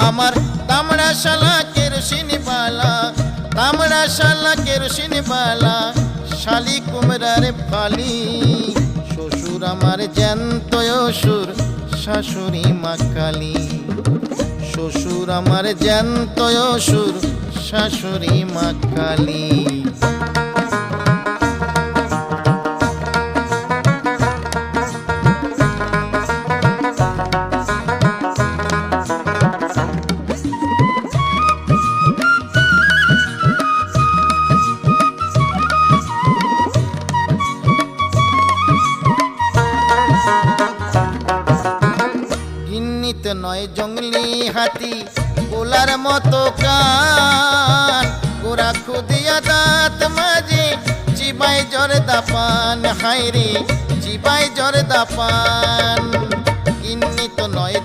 আমার তামড়া শালা কেরোসিন বালা, তামড়া শালা কেরোসিন বালা, শালি কুমড়ার ফালি। শ্বশুর আমার জ্যান্ত অসুর, শাশুড়ি মা কালী। শ্বশুর আমার জ্যান্ত অসুর, শাশুড়ি মা কালী। গিন্নিতে নয় জঙ্গলি হাতি, গোলার মতো কান, গোরা খুদিয়া দাঁত মাঝে চিবাই জর্দা পান। হায়রে চিবাই জর্দা পান। গিন্নি তো নয়